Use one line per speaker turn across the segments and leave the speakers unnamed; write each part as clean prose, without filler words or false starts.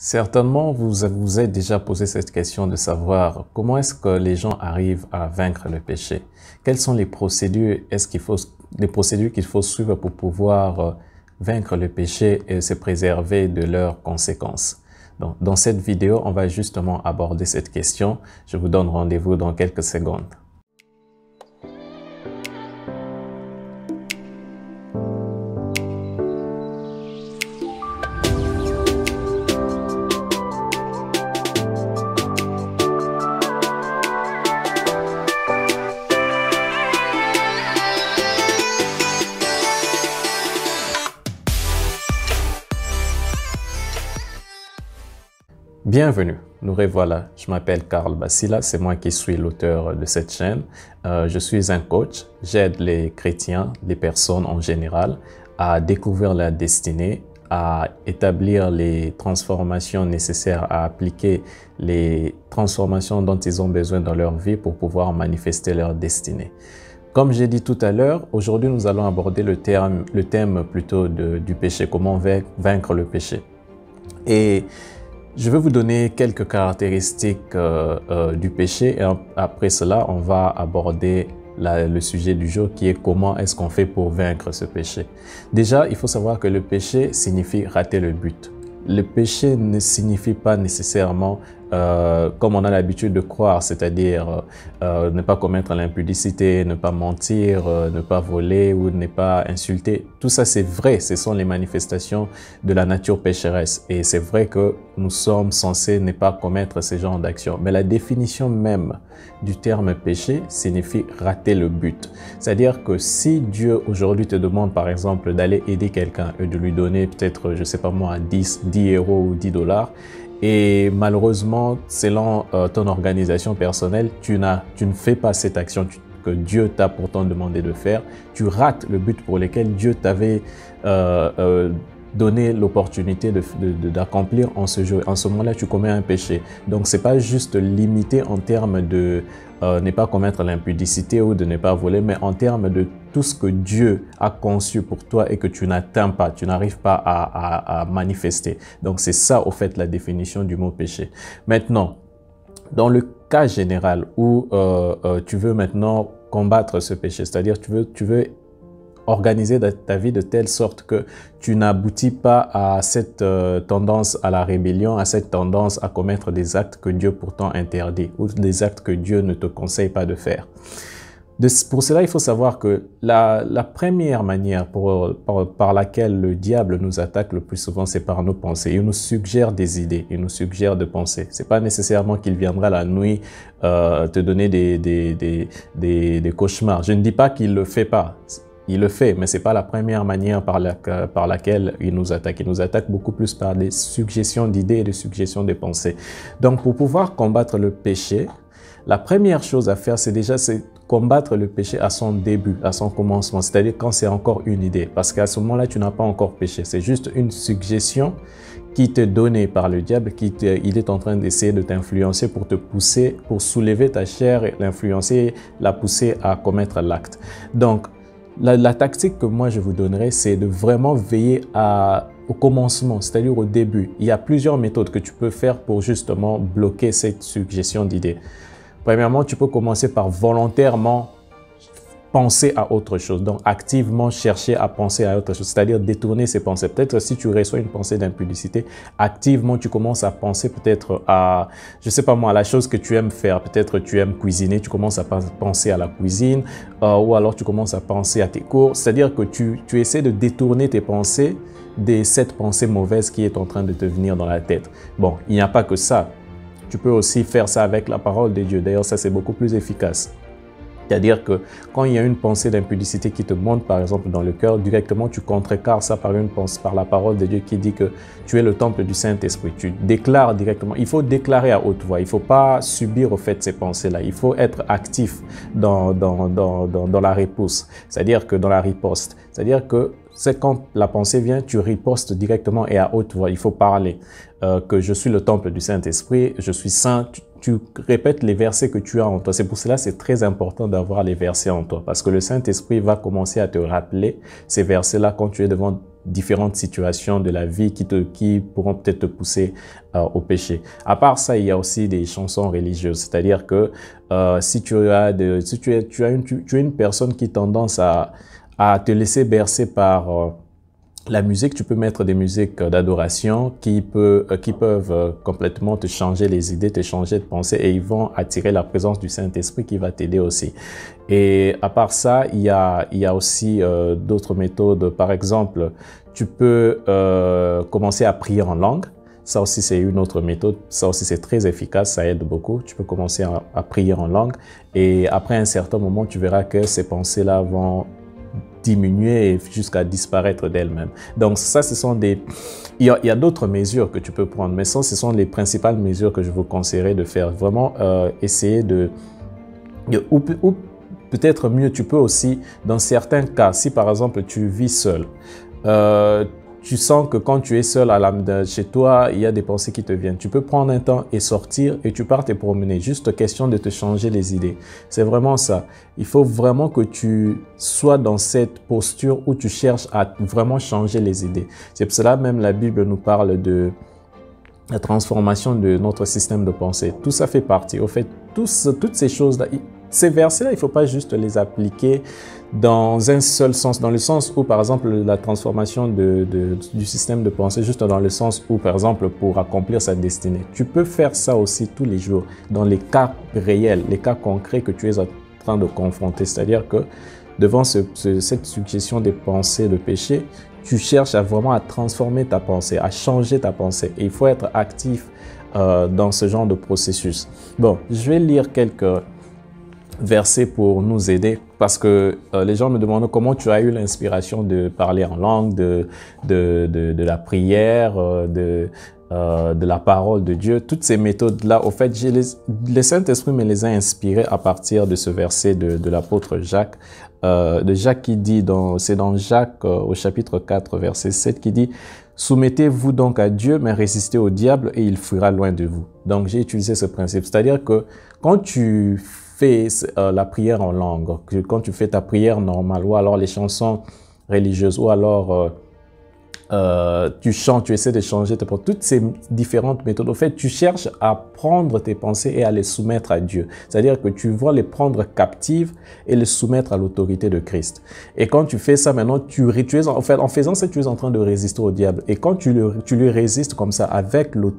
Certainement, vous vous êtes déjà posé cette question de savoir comment est-ce que les gens arrivent à vaincre le péché. Quelles sont les procédures, qu'il faut suivre pour pouvoir vaincre le péché et se préserver de leurs conséquences. Donc, dans cette vidéo, on va justement aborder cette question. Je vous donne rendez-vous dans quelques secondes. Bienvenue, nous revoilà. Je m'appelle Karl Basila, c'est moi qui suis l'auteur de cette chaîne. Je suis un coach, j'aide les chrétiens, les personnes en général, à découvrir la destinée, à établir les transformations nécessaires, à appliquer les transformations dont ils ont besoin dans leur vie pour pouvoir manifester leur destinée. Comme j'ai dit tout à l'heure, aujourd'hui nous allons aborder le thème plutôt du péché, comment vaincre le péché. Et je vais vous donner quelques caractéristiques du péché et après cela, on va aborder le sujet du jour qui est comment est-ce qu'on fait pour vaincre ce péché. Déjà, il faut savoir que le péché signifie rater le but. Le péché ne signifie pas nécessairement comme on a l'habitude de croire, c'est-à-dire ne pas commettre l'impudicité, ne pas mentir, ne pas voler ou ne pas insulter. Tout ça c'est vrai, ce sont les manifestations de la nature pécheresse et c'est vrai que nous sommes censés ne pas commettre ce genre d'actions. Mais la définition même du terme péché signifie rater le but. C'est-à-dire que si Dieu aujourd'hui te demande par exemple d'aller aider quelqu'un et de lui donner peut-être, je sais pas moi, 10 euros ou 10 dollars, et malheureusement, selon ton organisation personnelle, tu ne fais pas cette action que Dieu t'a pourtant demandé de faire. Tu rates le but pour lequel Dieu t'avait donné l'opportunité d'accomplir en ce jour. En ce moment-là, tu commets un péché. Donc, c'est pas juste limité en termes de ne pas commettre l'impudicité ou de ne pas voler, mais en termes de tout ce que Dieu a conçu pour toi et que tu n'atteins pas, tu n'arrives pas à manifester. Donc, c'est ça, au fait, la définition du mot péché. Maintenant, dans le cas général où tu veux maintenant combattre ce péché, c'est-à-dire tu veux organiser ta vie de telle sorte que tu n'aboutis pas à cette tendance à la rébellion, à cette tendance à commettre des actes que Dieu pourtant interdit ou des actes que Dieu ne te conseille pas de faire. Pour cela, il faut savoir que la première manière par laquelle le diable nous attaque le plus souvent, c'est par nos pensées. Il nous suggère des idées, il nous suggère de penser. C'est pas nécessairement qu'il viendra la nuit te donner des cauchemars. Je ne dis pas qu'il le fait pas. Il le fait, mais c'est pas la première manière par laquelle il nous attaque. Il nous attaque beaucoup plus par des suggestions d'idées et des suggestions de pensées. Donc, pour pouvoir combattre le péché, la première chose à faire, c'est combattre le péché à son début, à son commencement, c'est-à-dire quand c'est encore une idée. Parce qu'à ce moment-là, tu n'as pas encore péché. C'est juste une suggestion qui t'est donnée par le diable, il est en train d'essayer de t'influencer pour te pousser, pour soulever ta chair, l'influencer, la pousser à commettre l'acte. Donc, la tactique que moi je vous donnerai, c'est de vraiment veiller au commencement, c'est-à-dire au début. Il y a plusieurs méthodes que tu peux faire pour justement bloquer cette suggestion d'idée. Premièrement, tu peux commencer par volontairement penser à autre chose, donc activement chercher à penser à autre chose, c'est-à-dire détourner ses pensées. Peut-être si tu reçois une pensée d'impudicité, activement tu commences à penser peut-être à, je sais pas moi, à la chose que tu aimes faire. Peut-être tu aimes cuisiner, tu commences à penser à la cuisine, ou alors tu commences à penser à tes cours, c'est-à-dire que tu essaies de détourner tes pensées de cette pensée mauvaise qui est en train de te venir dans la tête. Bon, il n'y a pas que ça. Tu peux aussi faire ça avec la parole de Dieu. D'ailleurs, ça c'est beaucoup plus efficace. C'est-à-dire que quand il y a une pensée d'impudicité qui te monte par exemple dans le cœur, directement tu contrecarres ça par la parole de Dieu qui dit que tu es le temple du Saint-Esprit. Tu déclares directement. Il faut déclarer à haute voix. Il ne faut pas subir au fait ces pensées-là. Il faut être actif dans la repousse, c'est-à-dire que dans la riposte. C'est-à-dire que c'est quand la pensée vient, tu ripostes directement et à haute voix. Il faut parler que je suis le temple du Saint-Esprit, je suis saint. Tu répètes les versets que tu as en toi. C'est pour cela que c'est très important d'avoir les versets en toi. Parce que le Saint-Esprit va commencer à te rappeler ces versets-là quand tu es devant différentes situations de la vie qui pourront peut-être te pousser au péché. À part ça, il y a aussi des chansons religieuses, c'est-à-dire que si tu es une personne qui a tendance à te laisser bercer par la musique, tu peux mettre des musiques d'adoration qui peuvent complètement te changer les idées, te changer de pensée, et ils vont attirer la présence du Saint-Esprit qui va t'aider aussi. Et à part ça, il y a aussi d'autres méthodes. Par exemple, tu peux commencer à prier en langue. Ça aussi, c'est une autre méthode. Ça aussi, c'est très efficace. Ça aide beaucoup. Tu peux commencer à prier en langue. Et après un certain moment, tu verras que ces pensées-là vont diminuer jusqu'à disparaître d'elles-mêmes. Donc ça, ce sont des... Il y a d'autres mesures que tu peux prendre, mais ça, ce sont les principales mesures que je vous conseillerais de faire. Vraiment, essayer ou peut-être mieux, tu peux aussi, dans certains cas, si par exemple tu vis seul, tu sens que quand tu es seul chez toi, il y a des pensées qui te viennent. Tu peux prendre un temps et sortir et tu pars te promener. Juste question de te changer les idées. C'est vraiment ça. Il faut vraiment que tu sois dans cette posture où tu cherches à vraiment changer les idées. C'est pour cela même la Bible nous parle de la transformation de notre système de pensée. Tout ça fait partie. Au fait, toutes ces choses-là, ces versets-là, il ne faut pas juste les appliquer dans un seul sens, dans le sens où, par exemple, la transformation du système de pensée, juste dans le sens où, par exemple, pour accomplir sa destinée. Tu peux faire ça aussi tous les jours, dans les cas réels, les cas concrets que tu es en train de confronter. C'est-à-dire que devant cette suggestion des pensées de péché, tu cherches vraiment à transformer ta pensée, à changer ta pensée. Et il faut être actif dans ce genre de processus. Bon, je vais lire quelques versets pour nous aider, parce que les gens me demandent comment tu as eu l'inspiration de parler en langue, de la prière, de la parole de Dieu. Toutes ces méthodes-là, au fait, le Saint-Esprit me les a inspirées à partir de ce verset de l'apôtre Jacques, de Jacques qui dit, c'est dans Jacques au chapitre 4, verset 7, qui dit « Soumettez-vous donc à Dieu, mais résistez au diable et il fuira loin de vous. » Donc, j'ai utilisé ce principe. C'est-à-dire que quand tu fais la prière en langue, quand tu fais ta prière normale, ou alors les chansons religieuses, ou alors tu chantes, tu essaies de changer toutes ces différentes méthodes. En fait, tu cherches à prendre tes pensées et à les soumettre à Dieu. C'est-à-dire que tu vas les prendre captives et les soumettre à l'autorité de Christ. Et quand tu fais ça maintenant, en faisant ça, tu es en train de résister au diable. Et quand tu lui résistes comme ça,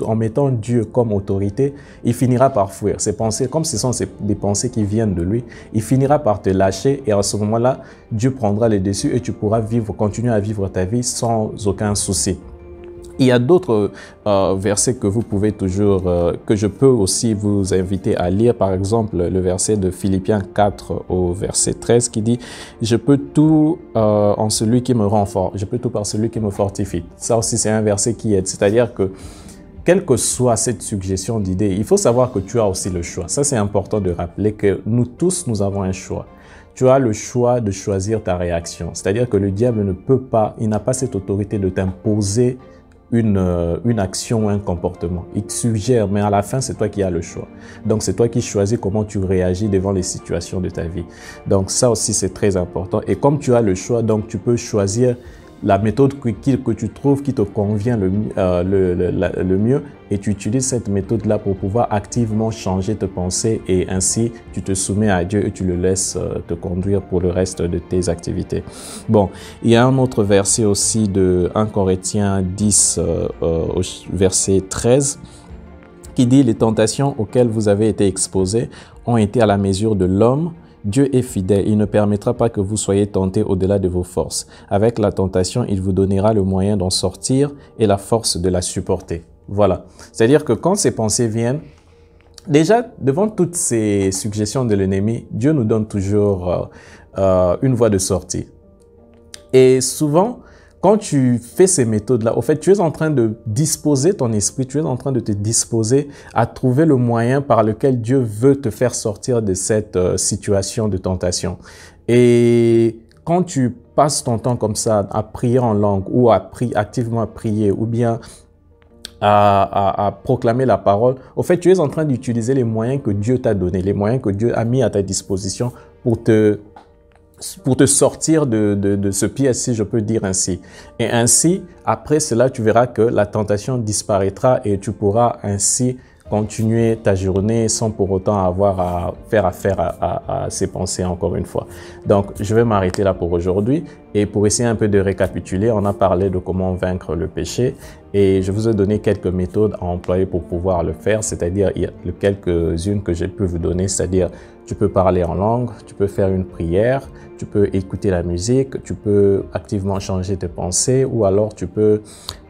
en mettant Dieu comme autorité, il finira par fuir. Ces pensées, comme ce sont des pensées qui viennent de lui, il finira par te lâcher et à ce moment-là, Dieu prendra le dessus et tu pourras continuer à vivre ta vie sans aucun souci. Il y a d'autres versets que vous pouvez toujours, que je peux aussi vous inviter à lire. Par exemple, le verset de Philippiens 4 au verset 13 qui dit « Je peux tout en celui qui me rend fort. Je peux tout par celui qui me fortifie. » Ça aussi, c'est un verset qui aide. C'est-à-dire que quelle que soit cette suggestion d'idée, il faut savoir que tu as aussi le choix. Ça, c'est important de rappeler que nous tous, nous avons un choix. Tu as le choix de choisir ta réaction. C'est-à-dire que le diable ne peut pas, il n'a pas cette autorité de t'imposer une action ou un comportement. Il te suggère, mais à la fin, c'est toi qui as le choix. Donc, c'est toi qui choisis comment tu réagis devant les situations de ta vie. Donc, ça aussi, c'est très important. Et comme tu as le choix, donc tu peux choisir la méthode que tu trouves qui te convient le mieux et tu utilises cette méthode-là pour pouvoir activement changer tes pensées et ainsi tu te soumets à Dieu et tu le laisses te conduire pour le reste de tes activités. Bon, il y a un autre verset aussi de 1 Corinthiens 10 au verset 13 qui dit « Les tentations auxquelles vous avez été exposés ont été à la mesure de l'homme. Dieu est fidèle, il ne permettra pas que vous soyez tentés au-delà de vos forces. Avec la tentation, il vous donnera le moyen d'en sortir et la force de la supporter. » Voilà. C'est-à-dire que quand ces pensées viennent, déjà, devant toutes ces suggestions de l'ennemi, Dieu nous donne toujours une voie de sortie. Et souvent, quand tu fais ces méthodes-là, au fait, tu es en train de disposer ton esprit, tu es en train de te disposer à trouver le moyen par lequel Dieu veut te faire sortir de cette situation de tentation. Et quand tu passes ton temps comme ça à prier en langue ou activement à prier ou bien à proclamer la parole, au fait, tu es en train d'utiliser les moyens que Dieu t'a donnés, les moyens que Dieu a mis à ta disposition pour te pour te sortir de ce piège, si je peux dire ainsi. Et ainsi, après cela, tu verras que la tentation disparaîtra et tu pourras ainsi continuer ta journée sans pour autant avoir à faire affaire à ces pensées encore une fois. Donc, je vais m'arrêter là pour aujourd'hui. Et pour essayer un peu de récapituler, on a parlé de comment vaincre le péché et je vous ai donné quelques méthodes à employer pour pouvoir le faire, c'est-à-dire il y a quelques-unes que j'ai pu vous donner, c'est-à-dire tu peux parler en langue, tu peux faire une prière, tu peux écouter la musique, tu peux activement changer tes pensées ou alors tu peux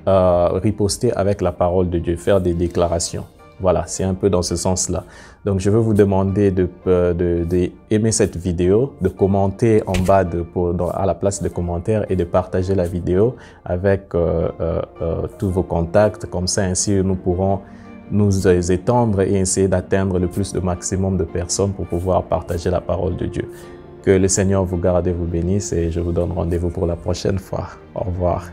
riposter avec la parole de Dieu, faire des déclarations. Voilà, c'est un peu dans ce sens-là. Donc, je veux vous demander d'aimer cette vidéo, de commenter en bas à la place de commentaires et de partager la vidéo avec tous vos contacts. Comme ça, ainsi, nous pourrons nous étendre et essayer d'atteindre le plus de maximum de personnes pour pouvoir partager la parole de Dieu. Que le Seigneur vous garde et vous bénisse et je vous donne rendez-vous pour la prochaine fois. Au revoir.